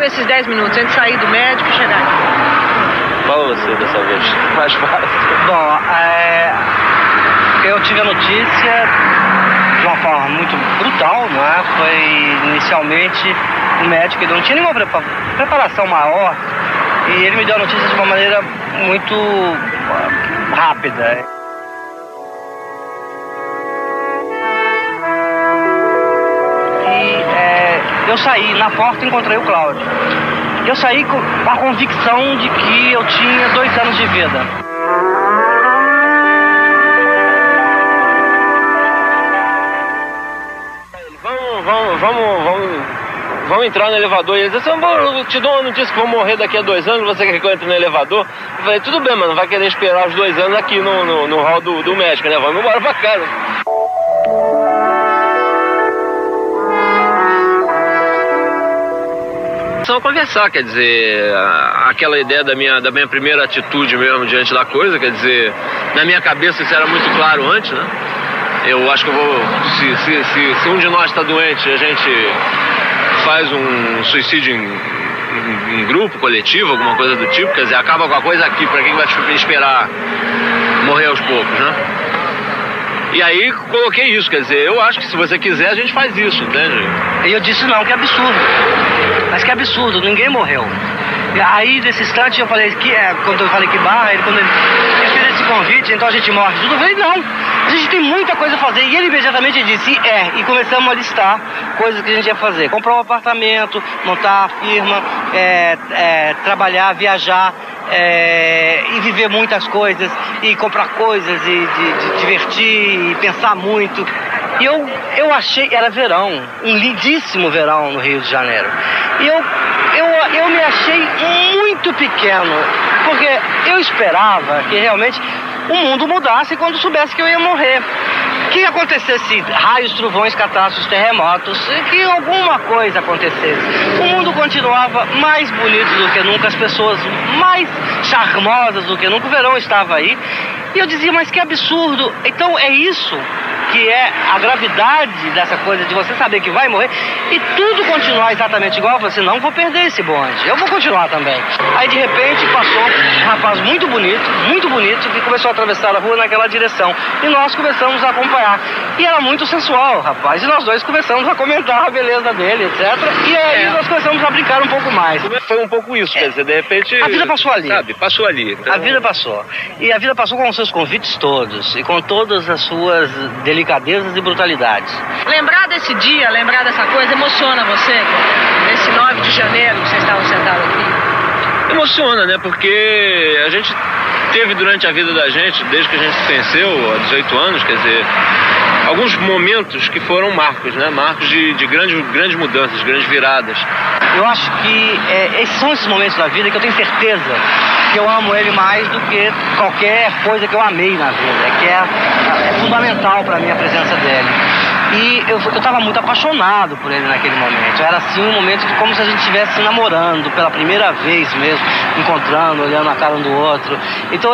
foram esses 10 minutos entre sair do médico e chegar aqui? Fala você dessa vez, mais fácil. Bom, eu tive a notícia de uma forma muito brutal, não é? Foi inicialmente o médico, ele não tinha nenhuma preparação maior, e ele me deu a notícia de uma maneira muito rápida. E eu saí, na porta encontrei o Cláudio. Eu saí com a convicção de que eu tinha 2 anos de vida. Vamos entrar no elevador. E eles disseram, eu te dou uma notícia que vou morrer daqui a 2 anos, você quer que eu entre no elevador? Eu falei, tudo bem, mas não vai querer esperar os 2 anos aqui no hall do médico, né? Vamos embora pra casa. Só conversar, quer dizer, aquela ideia da minha primeira atitude mesmo diante da coisa, quer dizer, na minha cabeça isso era muito claro antes, né? Eu acho que eu vou, se um de nós está doente, a gente faz um suicídio em grupo, coletivo, alguma coisa do tipo, quer dizer, acaba com a coisa aqui, para quem vai esperar morrer aos poucos, né? E aí coloquei isso, quer dizer, eu acho que se você quiser a gente faz isso, entende? E eu disse não, que absurdo. Mas que absurdo, ninguém morreu. E aí, nesse instante, eu falei que quando eu falei que barra, quando ele fez esse convite, então a gente morre tudo. Eu falei, não, a gente tem muita coisa a fazer. E ele imediatamente disse, e começamos a listar coisas que a gente ia fazer. Comprar um apartamento, montar a firma, trabalhar, viajar, e viver muitas coisas, e comprar coisas, e de divertir, e pensar muito. E eu achei, era verão, um lindíssimo verão no Rio de Janeiro. E eu me achei muito pequeno, porque eu esperava que realmente o mundo mudasse quando soubesse que eu ia morrer. Que acontecesse raios, trovões, catástrofes, terremotos, que alguma coisa acontecesse. O mundo continuava mais bonito do que nunca, as pessoas mais charmosas do que nunca, o verão estava aí. E eu dizia, mas que absurdo. Então é isso que é a gravidade dessa coisa de você saber que vai morrer e tudo continuar exatamente igual. Você não vou perder esse bonde, eu vou continuar também. Aí de repente passou um rapaz muito bonito, que começou a atravessar a rua naquela direção. E nós começamos a acompanhar. E era muito sensual, rapaz. E nós dois começamos a comentar a beleza dele, etc. E aí nós começamos a brincar um pouco mais. Foi um pouco isso, quer dizer, de repente... A vida passou ali. Sabe, passou ali. Então... A vida passou. E a vida passou com os seus convites todos. E com todas as suas delicadezas e brutalidades. Lembrar desse dia, lembrar dessa coisa, emociona você? Nesse 9 de janeiro, que vocês estavam sentados aqui? Emociona, né? Porque a gente teve durante a vida da gente, desde que a gente se conheceu, há 18 anos, quer dizer, alguns momentos que foram marcos, né? Marcos de grandes mudanças, grandes viradas. Eu acho que esses são esses momentos da vida que eu tenho certeza que eu amo ele mais do que qualquer coisa que eu amei na vida, que é fundamental para mim a presença dele. E eu estava muito apaixonado por ele naquele momento. Era assim um momento de como se a gente estivesse namorando pela primeira vez mesmo, encontrando, olhando a cara um do outro. Então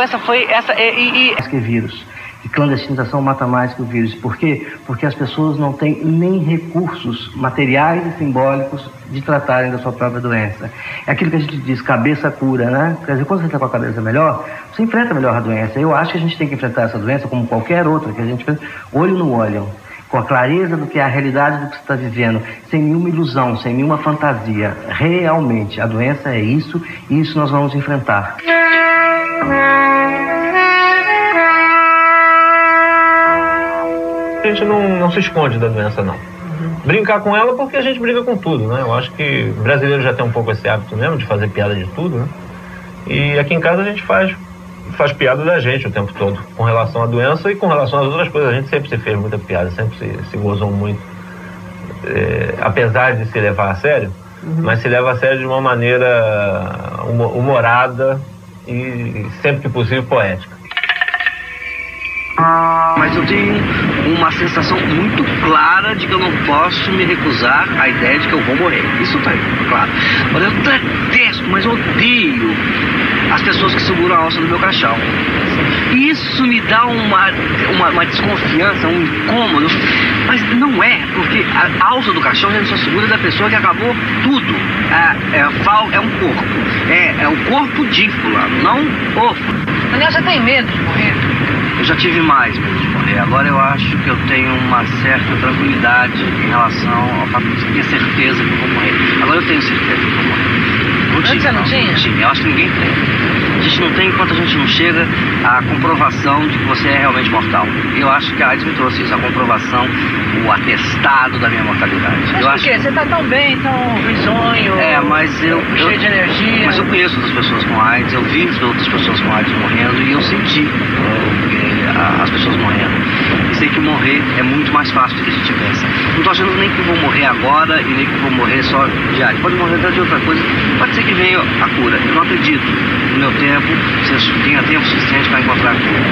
que vírus. E clandestinização mata mais que o vírus. Por quê? Porque as pessoas não têm nem recursos materiais e simbólicos de tratarem da sua própria doença. É aquilo que a gente diz, cabeça cura, né? Quer dizer, quando você está com a cabeça melhor, você enfrenta melhor a doença. Eu acho que a gente tem que enfrentar essa doença como qualquer outra, que a gente faz olho no olho, com a clareza do que é a realidade do que você está vivendo, sem nenhuma ilusão, sem nenhuma fantasia. Realmente, a doença é isso, e isso nós vamos enfrentar. A gente não se esconde da doença, não. Brincar com ela porque a gente brinca com tudo, né? Eu acho que o brasileiro já tem um pouco esse hábito mesmo de fazer piada de tudo, né? E aqui em casa a gente faz piada da gente o tempo todo, com relação à doença e com relação às outras coisas. A gente sempre se fez muita piada, sempre se gozou muito, apesar de se levar a sério, mas se leva a sério de uma maneira humorada e sempre que possível poética. Mas eu tenho uma sensação muito clara de que eu não posso me recusar à ideia de que eu vou morrer. Isso tá claro. Mas eu detesto, mas eu odeio as pessoas que seguram a alça do meu caixão. Isso me dá uma desconfiança, um incômodo. Mas não é, porque a alça do caixão já só segura da pessoa que acabou tudo. É um corpo. É o corpo dífula, não ovo. Daniel, você tem medo de morrer? Eu já tive mais medo de morrer. Agora eu acho que eu tenho uma certa tranquilidade em relação ao fato de ter certeza que eu vou morrer. Agora eu tenho certeza que eu vou morrer. Antes você não tinha? Não tinha. Eu acho que ninguém tem. A gente não tem enquanto a gente não chega à comprovação de que você é realmente mortal. E eu acho que a AIDS me trouxe isso, a comprovação, o atestado da minha mortalidade. Mas por quê? Você tá tão bem, tão risonho, cheio de energia. Mas eu conheço outras pessoas com AIDS, eu vi outras pessoas com AIDS morrendo e eu senti as pessoas morrendo. E sei que morrer é muito mais fácil do que a gente pensa. Não tô achando nem que vou morrer agora e nem que vou morrer só de AIDS. Pode morrer até de outra coisa, pode ser que venha a cura. Eu não acredito no meu tempo, se eu tenha tempo suficiente para encontrar a cura.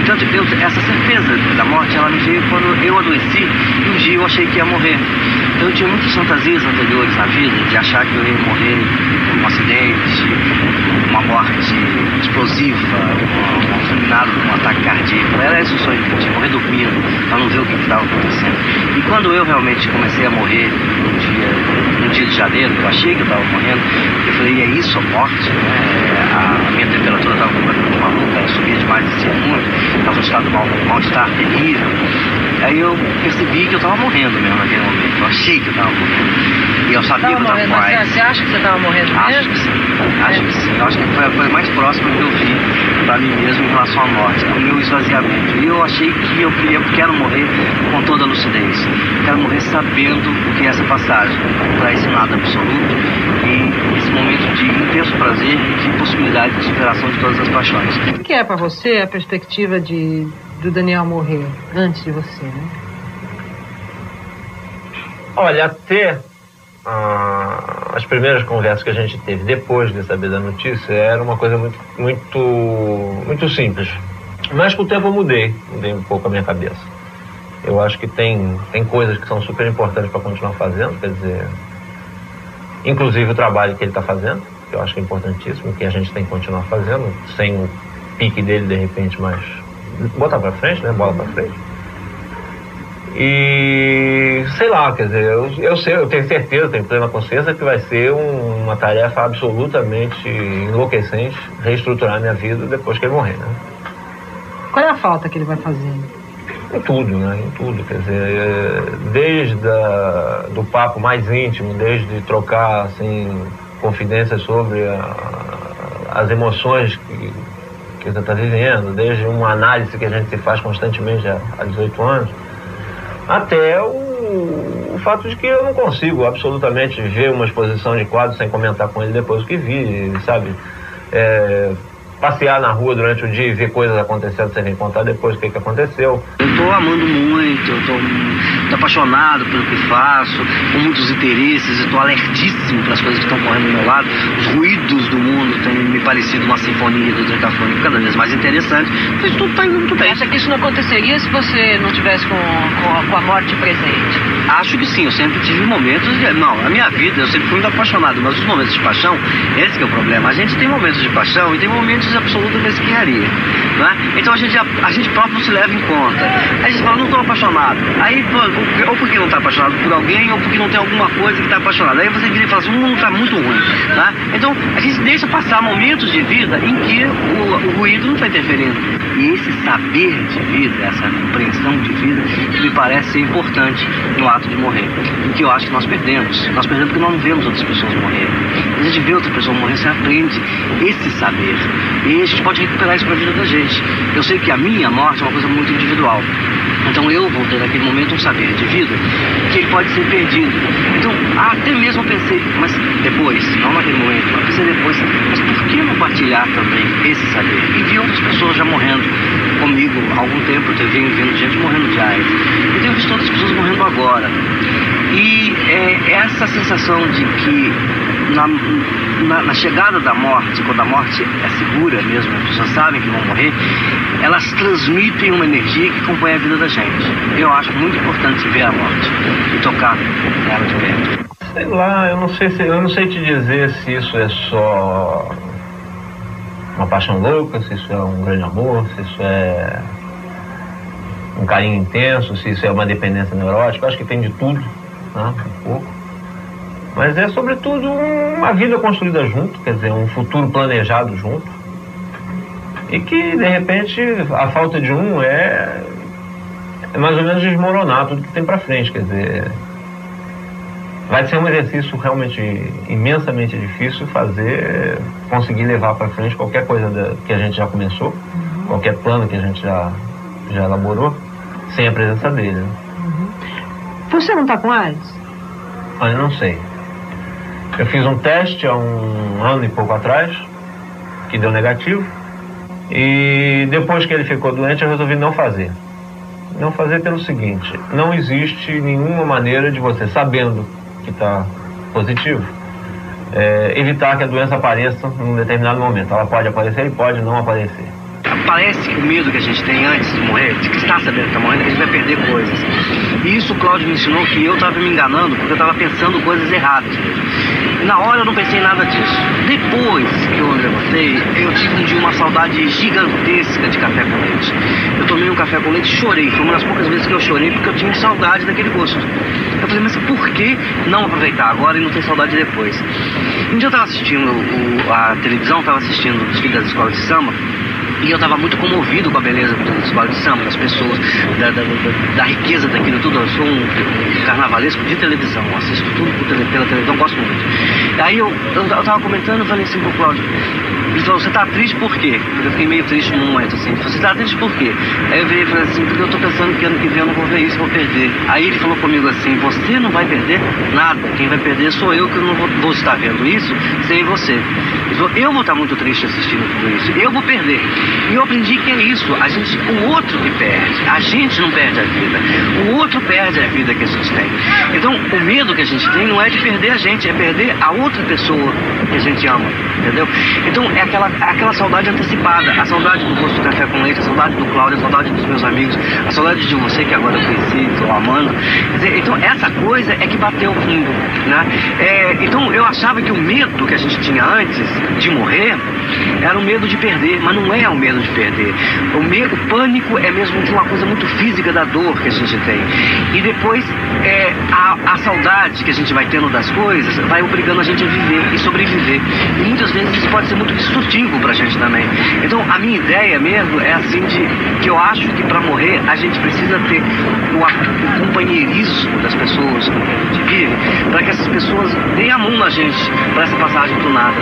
Portanto, essa certeza da morte, ela me veio quando eu adoeci e um dia eu achei que ia morrer. Então eu tinha muitas fantasias anteriores na vida de achar que eu ia morrer num acidente, uma morte explosiva, fulminado por um ataque cardíaco. Era esse o sonho que eu tinha, morrer dormindo, para não ver o que estava acontecendo. E quando eu realmente comecei a morrer no dia de janeiro, eu achei que eu estava morrendo, eu falei, e é isso a morte? A minha temperatura estava completamente maluca, ela subia demais, descia muito, estava em estado de mal-estar terrível. Aí eu percebi que eu estava morrendo mesmo naquele momento. Eu achei que eu estava morrendo. E eu sabia que eu estava morrendo. Você acha que você estava morrendo mesmo? Acho que sim. Acho que sim. Eu acho que foi a coisa mais próxima que eu vi para mim mesmo em relação à morte, o meu esvaziamento. E eu achei que eu quero morrer com toda a lucidez. Quero morrer sabendo o que é essa passagem, para esse nada absoluto e esse momento de intenso prazer e de possibilidade de superação de todas as paixões. O que é para você a perspectiva do Daniel morrer antes de você, né? Olha, até as primeiras conversas que a gente teve depois de saber da notícia era uma coisa muito simples. Mas com o tempo eu mudei um pouco a minha cabeça. Eu acho que tem coisas que são super importantes para continuar fazendo, quer dizer, inclusive o trabalho que ele está fazendo, que eu acho que é importantíssimo, que a gente tem que continuar fazendo, sem o pique dele de repente, mas botar pra frente, né? Bola pra frente. E sei lá, quer dizer, eu tenho certeza, tenho plena consciência que vai ser uma tarefa absolutamente enlouquecente reestruturar minha vida depois que ele morrer, né? Qual é a falta que ele vai fazer? Em tudo, né? Em tudo, quer dizer, desde do papo mais íntimo, desde trocar, assim, confidências sobre as emoções que você está vivendo, desde uma análise que a gente se faz constantemente há 18 anos, até o fato de que eu não consigo absolutamente ver uma exposição de quadros sem comentar com ele depois que vi, sabe? Passear na rua durante o dia e ver coisas acontecendo sem me contar depois o que aconteceu. Eu estou amando muito, eu estou apaixonado pelo que faço, com muitos interesses, estou alertíssimo para as coisas que estão correndo do meu lado. Os ruídos do mundo têm me parecido uma sinfonia do decafônico cada vez mais interessante, mas tudo está indo muito bem. Você acha que isso não aconteceria se você não tivesse com a morte presente? Acho que sim, eu sempre tive momentos na minha vida eu sempre fui muito apaixonado, mas os momentos de paixão, esse que é o problema. A gente tem momentos de paixão e tem momentos de absoluta mesquinharia, não é? Então a gente próprio não se leva em conta. Aí a gente fala, não estou apaixonado. Aí, ou porque não está apaixonado por alguém, ou porque não tem alguma coisa que está apaixonado. Aí você vira e fala assim, o mundo está muito ruim, tá? Então a gente deixa passar momentos de vida em que o ruído não está interferindo. E esse saber de vida, essa compreensão de vida, que me parece ser importante no ato de morrer. E que eu acho que nós perdemos. Nós perdemos porque nós não vemos outras pessoas morrerem. A gente vê outra pessoa morrer, você aprende esse saber. E a gente pode recuperar isso para a vida da gente. Eu sei que a minha morte é uma coisa muito individual. Então eu vou ter naquele momento um saber de vida que pode ser perdido. Então até mesmo eu pensei, mas depois, não naquele momento, mas pensei depois, mas por que não partilhar também esse saber? E vi outras pessoas já morrendo comigo há algum tempo, eu venho vendo gente morrendo de AIDS. Eu tenho visto outras pessoas morrendo agora. E essa sensação de que na chegada da morte, quando a morte é segura mesmo, as pessoas sabem que vão morrer, elas transmitem uma energia que acompanha a vida da gente. Eu acho muito importante ver a morte e tocar ela de perto. Sei lá, eu não sei te dizer se isso é só uma paixão louca, se isso é um grande amor, se isso é um carinho intenso, se isso é uma dependência neurótica. Eu acho que tem de tudo, né? Um pouco. Mas é sobretudo uma vida construída junto, quer dizer, um futuro planejado junto. E que, de repente, a falta de um é mais ou menos desmoronar tudo que tem pra frente, quer dizer... Vai ser um exercício realmente imensamente difícil conseguir levar para frente qualquer coisa que a gente já começou, qualquer plano que a gente já elaborou, sem a presença dele. Né? Você não está com AIDS? Olha, não sei. Eu fiz um teste há um ano e pouco atrás, que deu negativo, e depois que ele ficou doente eu resolvi não fazer. Não fazer pelo seguinte: não existe nenhuma maneira de você, sabendo que está positivo, evitar que a doença apareça num determinado momento. Ela pode aparecer e pode não aparecer. Parece que o medo que a gente tem antes de morrer, de que está sabendo que está morrendo, é que a gente vai perder coisas. E isso o Cláudio me ensinou, que eu estava me enganando porque eu estava pensando coisas erradas. Na hora eu não pensei em nada disso. Depois que eu levantei, eu tive um dia uma saudade gigantesca de café com leite. Eu tomei um café com leite e chorei. Foi uma das poucas vezes que eu chorei porque eu tinha saudade daquele gosto. Eu falei, mas por que não aproveitar agora e não ter saudade depois? Um dia eu estava assistindo a televisão, estava assistindo os filhos das escolas de samba, e eu estava muito comovido com a beleza da escola de samba, das pessoas, da riqueza daquilo tudo. Eu sou um carnavalesco de televisão, assisto tudo pela televisão, gosto muito. Aí eu estava comentando, falei assim pro Cláudio, ele falou, você está triste por quê? Porque eu fiquei meio triste num momento assim. Ele falou, você está triste por quê? Aí eu virei e falei assim, porque eu estou pensando que ano que vem eu não vou ver isso, vou perder. Aí ele falou comigo assim, você não vai perder nada, quem vai perder sou eu, que eu não vou estar vendo isso sem você. Ele falou, eu vou estar muito triste assistindo tudo isso, eu vou perder. E eu aprendi que é isso, o outro que perde, a gente não perde a vida, o outro perde a vida que a gente tem. Então o medo que a gente tem não é de perder a gente, é perder a outra pessoa que a gente ama, entendeu? Então é aquela saudade antecipada, a saudade do gosto do café com leite, a saudade do Cláudio, a saudade dos meus amigos, a saudade de você que agora eu conheci, estou amando. Quer dizer, então essa coisa é que bateu fundo, né? Então eu achava que o medo que a gente tinha antes de morrer era o medo de perder, mas não é o medo de perder. O pânico é mesmo de uma coisa muito física da dor que a gente tem. E depois a saudade que a gente vai tendo das coisas vai obrigando a gente a viver e sobreviver. E muitas vezes isso pode ser muito destrutivo pra gente também. Então a minha ideia mesmo é assim que eu acho que para morrer a gente precisa ter o companheirismo das pessoas com quem a gente vive, para que essas pessoas deem a mão na gente para essa passagem do nada.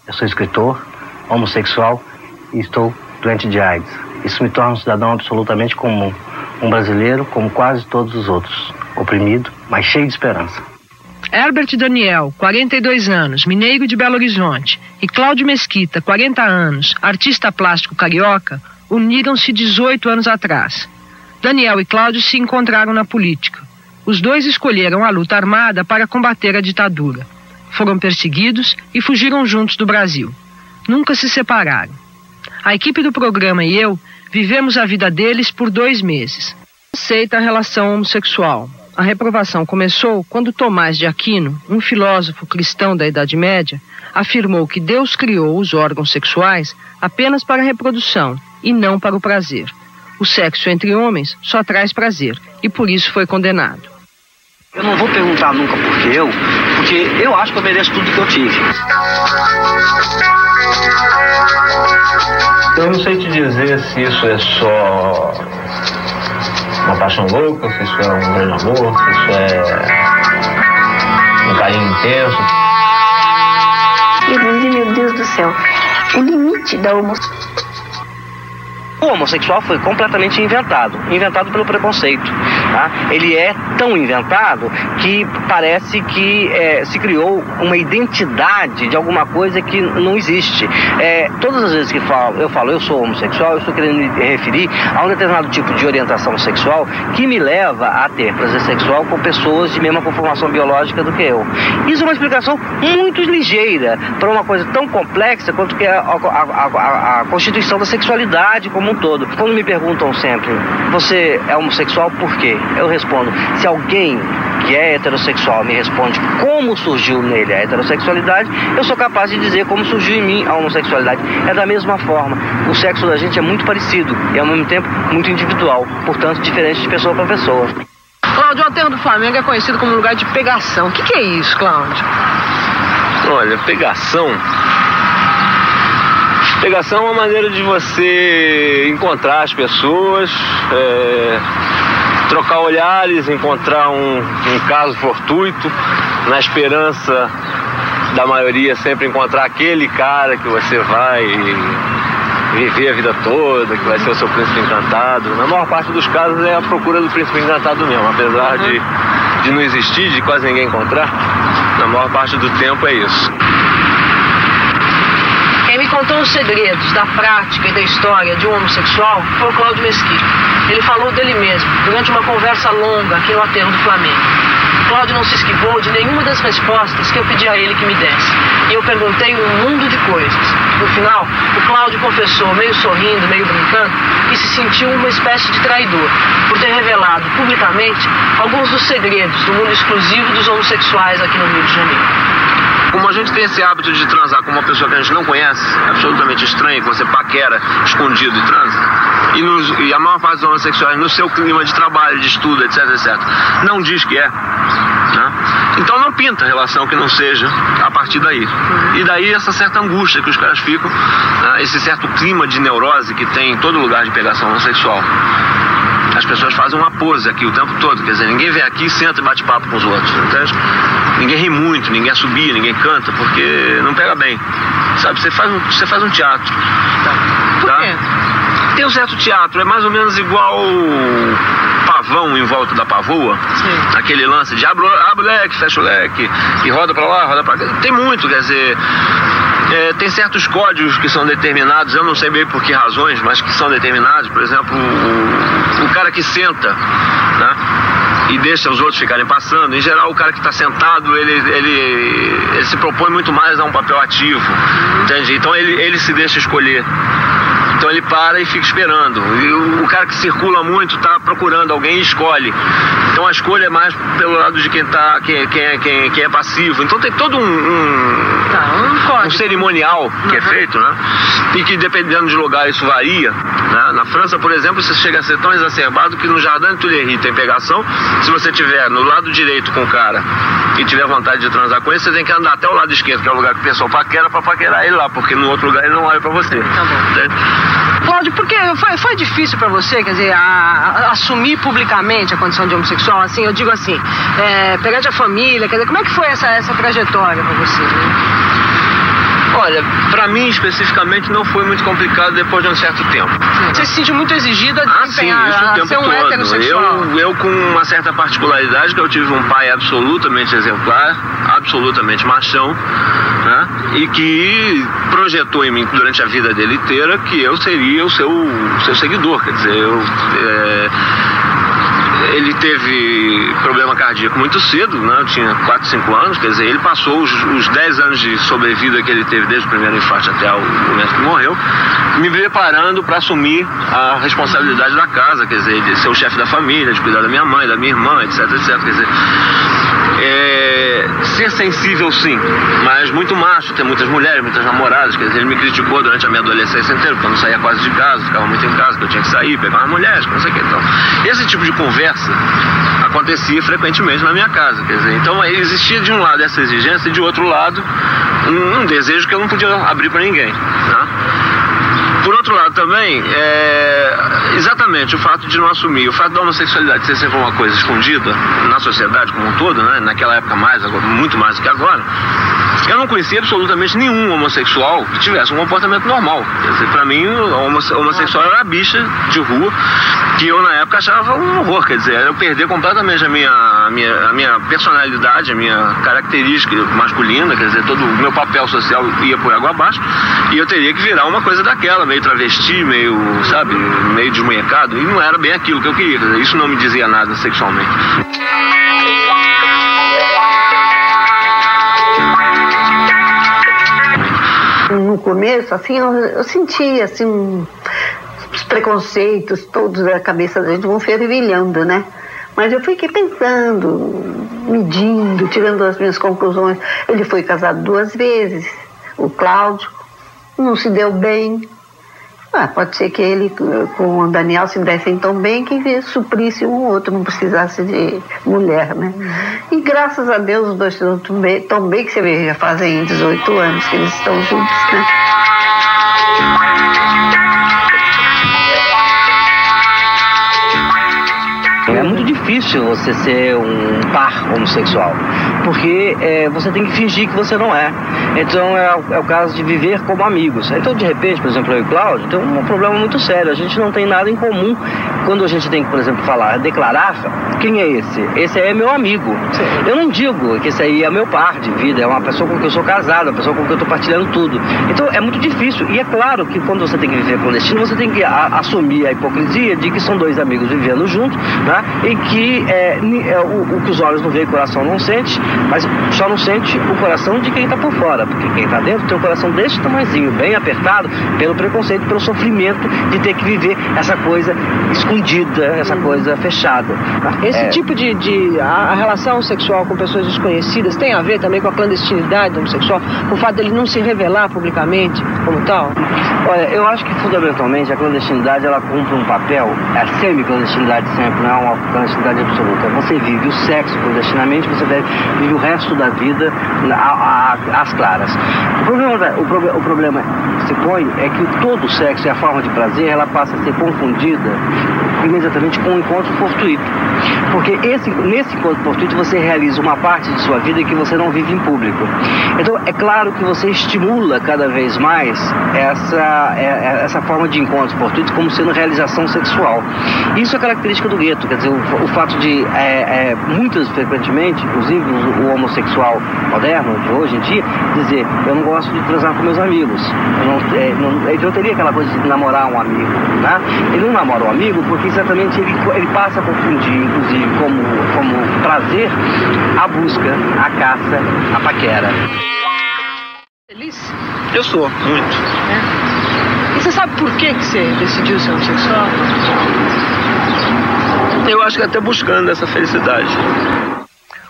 Eu sou escritor, homossexual e estou doente de AIDS. Isso me torna um cidadão absolutamente comum. Um brasileiro como quase todos os outros. Oprimido, mas cheio de esperança. Herbert Daniel, 42 anos, mineiro de Belo Horizonte, e Cláudio Mesquita, 40 anos, artista plástico carioca, uniram-se 18 anos atrás. Daniel e Cláudio se encontraram na política. Os dois escolheram a luta armada para combater a ditadura. Foram perseguidos e fugiram juntos do Brasil. Nunca se separaram. A equipe do programa e eu vivemos a vida deles por 2 meses. Aceita a relação homossexual. A reprovação começou quando Tomás de Aquino, um filósofo cristão da Idade Média, afirmou que Deus criou os órgãos sexuais apenas para a reprodução e não para o prazer. O sexo entre homens só traz prazer e por isso foi condenado. Eu não vou perguntar nunca porque eu acho que eu mereço tudo que eu tive. Eu não sei te dizer se isso é só uma paixão louca, se isso é um grande amor, se isso é um carinho intenso. Meu Deus do céu, o limite da homossexualidade. O homossexual foi completamente inventado pelo preconceito. Tá? Ele é tão inventado que parece que se criou uma identidade de alguma coisa que não existe. Todas as vezes que eu falo eu sou homossexual, eu estou querendo me referir a um determinado tipo de orientação sexual que me leva a ter prazer sexual com pessoas de mesma conformação biológica do que eu. Isso é uma explicação muito ligeira para uma coisa tão complexa quanto que é a constituição da sexualidade como um todo. Quando me perguntam sempre, você é homossexual por quê? Eu respondo, se alguém que é heterossexual me responde como surgiu nele a heterossexualidade, eu sou capaz de dizer como surgiu em mim a homossexualidade. É da mesma forma. O sexo da gente é muito parecido e ao mesmo tempo muito individual, portanto diferente de pessoa para pessoa. Cláudio, o aterro do Flamengo é conhecido como lugar de pegação. O que é isso, Cláudio? Olha, pegação é uma maneira de você encontrar as pessoas, trocar olhares, encontrar um caso fortuito, na esperança da maioria sempre encontrar aquele cara que você vai viver a vida toda, que vai ser o seu príncipe encantado. Na maior parte dos casos é a procura do príncipe encantado mesmo, apesar de não existir, de quase ninguém encontrar, na maior parte do tempo é isso. Quem me contou os segredos da prática e da história de um homossexual foi o Cláudio Mesquita. Ele falou dele mesmo, durante uma conversa longa aqui no aterro do Flamengo. Cláudio não se esquivou de nenhuma das respostas que eu pedi a ele que me desse. E eu perguntei um mundo de coisas. No final, o Cláudio confessou, meio sorrindo, meio brincando, que se sentiu uma espécie de traidor, por ter revelado publicamente alguns dos segredos do mundo exclusivo dos homossexuais aqui no Rio de Janeiro. Como a gente tem esse hábito de transar com uma pessoa que a gente não conhece, absolutamente estranha, que você paquera escondido e transa, e a maior parte dos homossexuais, no seu clima de trabalho, de estudo, etc, não diz que é, né? Então não pinta relação que não seja a partir daí. E daí essa certa angústia que os caras ficam, né? Esse certo clima de neurose que tem em todo lugar de pegação homossexual. As pessoas fazem uma pose aqui o tempo todo, quer dizer, ninguém vem aqui, senta e bate papo com os outros, entende? Ninguém ri muito, ninguém assobia, ninguém canta, porque não pega bem, sabe? Você faz um teatro. Por quê? Tem um certo teatro, é mais ou menos igual pavão em volta da pavoa. Sim. Aquele lance de abre o leque, fecha o leque, e roda pra lá, roda pra cá. Tem muito, quer dizer, tem certos códigos que são determinados, eu não sei bem por que razões, mas que são determinados. Por exemplo, o cara que senta, né, e deixa os outros ficarem passando. Em geral, o cara que está sentado, ele se propõe muito mais a um papel ativo, entende? Então ele se deixa escolher. Então ele para e fica esperando. E o cara que circula muito está procurando alguém e escolhe. Então a escolha é mais pelo lado de quem é passivo. Então tem todo um cerimonial que é feito, né? E que dependendo de lugar isso varia, né? Na França, por exemplo, isso chega a ser tão exacerbado que no Jardim de Tuileries tem pegação. Se você estiver no lado direito com o cara e tiver vontade de transar com ele, você tem que andar até o lado esquerdo, que é o lugar que o pessoal paquera, pra paquerar ele lá, porque no outro lugar ele não olha pra você. Tá bom. Certo? Cláudio, porque foi difícil pra você, quer dizer, assumir publicamente a condição de homossexual, assim, eu digo assim, perante a família, quer dizer, como é que foi essa trajetória pra você, né? Olha, pra mim especificamente não foi muito complicado depois de um certo tempo. Você se sentiu muito exigida de desempenhar, ser um heterossexual? Eu com uma certa particularidade, que eu tive um pai absolutamente exemplar, absolutamente machão, né? E que projetou em mim durante a vida dele inteira que eu seria o seu seguidor, quer dizer, ele teve problema cardíaco muito cedo, né? Eu tinha 4, 5 anos, quer dizer, ele passou os 10 anos de sobrevida que ele teve desde o primeiro infarto até o momento que morreu, me preparando para assumir a responsabilidade da casa, quer dizer, de ser o chefe da família, de cuidar da minha mãe, da minha irmã, etc, quer dizer, ser sensível sim, mas muito macho, ter muitas mulheres, muitas namoradas, quer dizer, ele me criticou durante a minha adolescência inteira, porque eu não saía quase de casa, ficava muito em casa, que eu tinha que sair, pegar umas mulheres, não sei o que, então, esse tipo de conversa acontecia frequentemente na minha casa, quer dizer, então existia de um lado essa exigência e de outro lado um desejo que eu não podia abrir para ninguém, né? Por outro lado também, exatamente o fato de não assumir, o fato da homossexualidade ser sempre uma coisa escondida na sociedade como um todo, né? Naquela época mais, agora, muito mais do que agora, Eu não conhecia absolutamente nenhum homossexual que tivesse um comportamento normal. Quer dizer, pra mim, o homossexual era a bicha de rua, que eu na época achava um horror. Quer dizer, eu perder completamente a minha personalidade, a minha característica masculina, quer dizer, todo o meu papel social ia por água abaixo, e eu teria que virar uma coisa daquela, meio travesti, meio, sabe, meio desmunhecado, e não era bem aquilo que eu queria. Quer dizer, isso não me dizia nada sexualmente. No começo, assim, eu sentia, assim, os preconceitos todos da cabeça da gente vão fervilhando, né? Mas eu fiquei pensando, medindo, tirando as minhas conclusões. Ele foi casado 2 vezes, o Cláudio, não se deu bem. Pode ser que ele com o Daniel se dessem tão bem que suprisse um ou outro, não precisasse de mulher, né? E graças a Deus os dois estão tão bem que você vê, já fazem 18 anos que eles estão juntos, né? É muito difícil você ser um par homossexual, porque você tem que fingir que você não é. Então é o caso de viver como amigos. Então, de repente, por exemplo, eu e o Cláudio tem um problema muito sério. A gente não tem nada em comum. Quando a gente tem que, por exemplo, declarar, quem é esse? Esse aí é meu amigo. Sim. Eu não digo que esse aí é meu par de vida, é uma pessoa com quem eu sou casado, uma pessoa com quem eu estou partilhando tudo. Então é muito difícil. E é claro que quando você tem que viver clandestino, você tem que assumir a hipocrisia de que são 2 amigos vivendo juntos, né? E que o que os olhos não veem, o coração não sente, mas só não sente o coração de quem está por fora, porque quem está dentro tem um coração desse tamanhozinho, bem apertado, pelo preconceito, pelo sofrimento de ter que viver essa coisa escondida, essa coisa fechada. Esse tipo a relação sexual com pessoas desconhecidas tem a ver também com a clandestinidade do homossexual, com o fato dele não se revelar publicamente como tal? Olha, eu acho que fundamentalmente a clandestinidade ela cumpre um papel, a semi-clandestinidade sempre, não é uma clandestinidade absoluta. Você vive o sexo clandestinamente, você vive o resto da vida às claras. O problema que se põe é que todo o sexo e a forma de prazer ela passa a ser confundida imediatamente com o encontro fortuito. Porque nesse encontro fortuito você realiza uma parte de sua vida que você não vive em público. Então é claro que você estimula cada vez mais essa forma de encontro fortuito como sendo realização sexual. Isso é característica do gueto, quer dizer, o fato de muitas frequentemente, inclusive o homossexual moderno de hoje em dia, dizer, eu não gosto de transar com meus amigos. Ele não teria aquela coisa de namorar um amigo, né? Ele não namora um amigo porque exatamente ele passa a confundir, inclusive, como prazer, a busca, a caça, a paquera. Feliz? Eu sou, muito. E você sabe por que você decidiu ser homossexual? Eu acho que até buscando essa felicidade.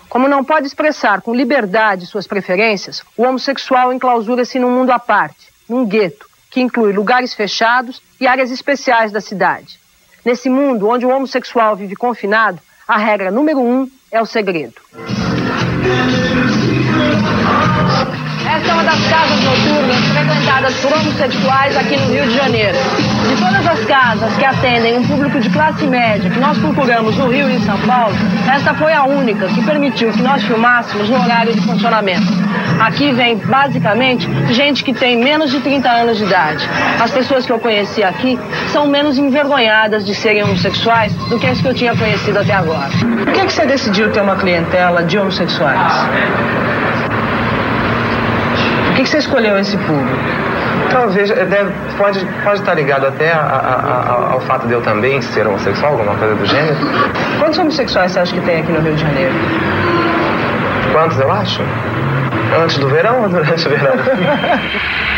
Como não pode expressar com liberdade suas preferências, o homossexual enclausura-se num mundo à parte, num gueto, que inclui lugares fechados e áreas especiais da cidade. Nesse mundo onde o homossexual vive confinado, a regra número 1 é o segredo. Esta é uma das casas noturnas frequentadas por homossexuais aqui no Rio de Janeiro. De todas as casas que atendem um público de classe média que nós procuramos no Rio e em São Paulo, esta foi a única que permitiu que nós filmássemos no horário de funcionamento. Aqui vem, basicamente, gente que tem menos de 30 anos de idade. As pessoas que eu conheci aqui são menos envergonhadas de serem homossexuais do que as que eu tinha conhecido até agora. Por que você decidiu ter uma clientela de homossexuais? Por que você escolheu esse público? Talvez, pode estar ligado até ao fato de eu também ser homossexual, alguma coisa do gênero. Quantos homossexuais você acha que tem aqui no Rio de Janeiro? Quantos eu acho? Antes do verão ou durante o verão?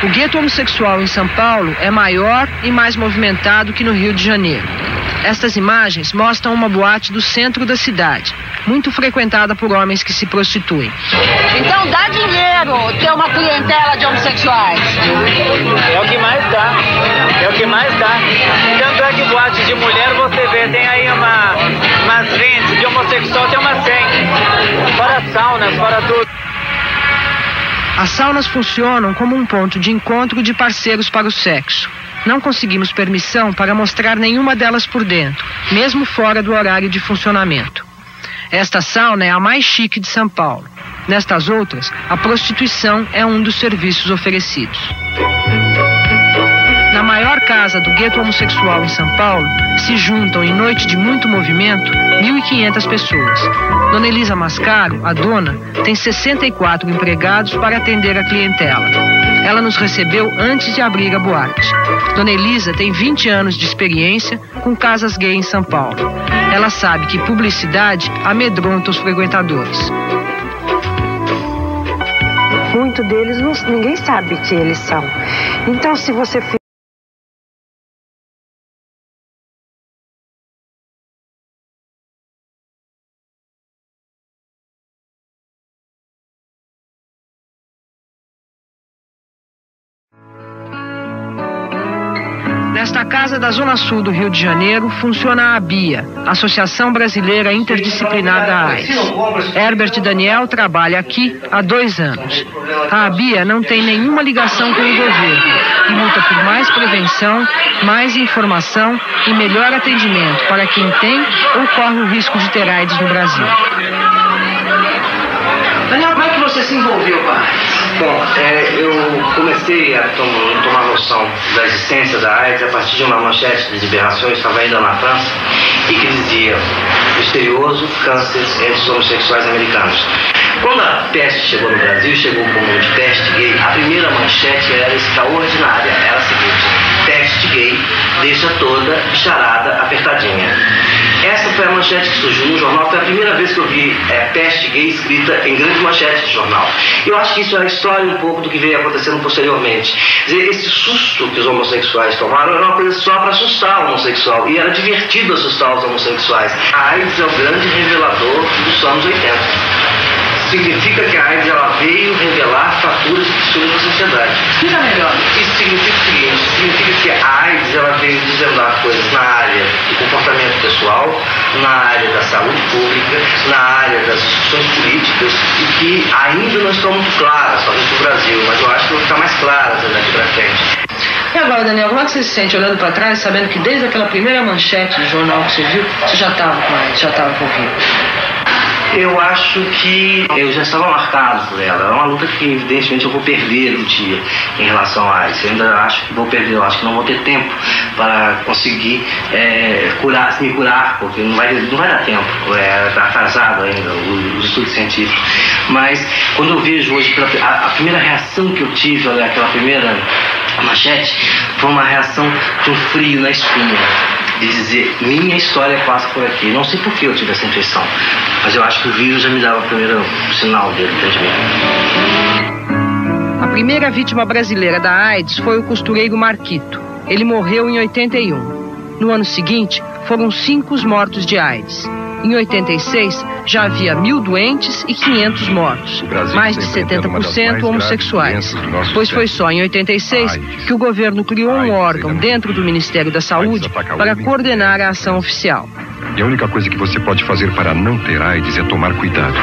O gueto homossexual em São Paulo é maior e mais movimentado que no Rio de Janeiro. Estas imagens mostram uma boate do centro da cidade, muito frequentada por homens que se prostituem. Então dá dinheiro ter uma clientela de homossexuais. É o que mais dá. É o que mais dá. Tanto é que boate de mulher você vê, tem aí umas 20, de homossexual tem umas 100. Fora saunas, fora tudo. As saunas funcionam como um ponto de encontro de parceiros para o sexo. Não conseguimos permissão para mostrar nenhuma delas por dentro, mesmo fora do horário de funcionamento. Esta sauna é a mais chique de São Paulo. Nestas outras, a prostituição é um dos serviços oferecidos. Na maior casa do gueto homossexual em São Paulo, se juntam em noite de muito movimento 1.500 pessoas. Dona Elisa Mascaro, a dona, tem 64 empregados para atender a clientela. Ela nos recebeu antes de abrir a boate. Dona Elisa tem 20 anos de experiência com casas gay em São Paulo. Ela sabe que publicidade amedronta os frequentadores. Muitos deles, ninguém sabe que eles são. Então, se você... Nesta casa da Zona Sul do Rio de Janeiro funciona a ABIA, Associação Brasileira Interdisciplinar da AIDS. Herbert Daniel trabalha aqui há 2 anos. A ABIA não tem nenhuma ligação com o governo e luta por mais prevenção, mais informação e melhor atendimento para quem tem ou corre o risco de ter AIDS no Brasil. Daniel, como é que você se envolveu com a AIDS? Bom, eu comecei a tomar noção da existência da AIDS a partir de uma manchete de liberações, estava ainda na França, e que dizia: misterioso câncer entre os homossexuais americanos. Quando a peste chegou no Brasil, chegou como de peste gay, a primeira manchete era extraordinária, era a seguinte: peste gay deixa toda bicharada apertadinha. Essa foi a manchete que surgiu no jornal, foi a primeira vez que eu vi peste gay escrita em grande manchete de jornal. Eu acho que isso é a história um pouco do que veio acontecendo posteriormente. Quer dizer, esse susto que os homossexuais tomaram era uma coisa só para assustar o homossexual, e era divertido assustar os homossexuais. A AIDS é o grande revelador dos anos 80. Significa que a AIDS ela veio revelar fraturas e fissuras da sociedade. Explica melhor. Isso significa o seguinte: significa que a AIDS ela veio desvendar coisas na área do comportamento pessoal, na área da saúde pública, na área das discussões políticas, e que ainda não estão muito claras, talvez no Brasil, mas eu acho que vão ficar mais claras daqui para frente. E agora, Daniel, como é que você se sente olhando para trás, sabendo que desde aquela primeira manchete do jornal que você viu, você já estava com AIDS, já estava envolvido? Eu acho que eu já estava marcado por ela. É uma luta que, evidentemente, eu vou perder um dia em relação a isso. Eu ainda acho que vou perder. Eu acho que não vou ter tempo para conseguir me curar, porque não vai dar tempo. Está atrasado ainda os estudos científicos. Mas, quando eu vejo hoje, a primeira reação que eu tive, olha, aquela primeira manchete, foi uma reação de um frio na espinha. De dizer, minha história passa por aqui. Não sei por que eu tive essa intuição, mas eu acho que o vírus já me dava o primeiro sinal dele, entendeu? A primeira vítima brasileira da AIDS foi o costureiro Marquito. Ele morreu em 81. No ano seguinte, foram 5 os mortos de AIDS. Em 86, já havia 1.000 doentes e 500 mortos, mais de 70% homossexuais. Pois foi só em 86 que o governo criou um órgão dentro do Ministério da Saúde para coordenar a ação oficial. E a única coisa que você pode fazer para não ter AIDS é tomar cuidado.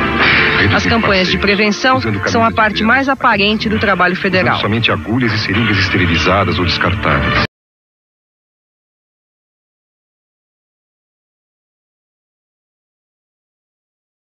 As campanhas de prevenção são a parte mais aparente do trabalho federal. Somente agulhas e seringas esterilizadas ou descartáveis.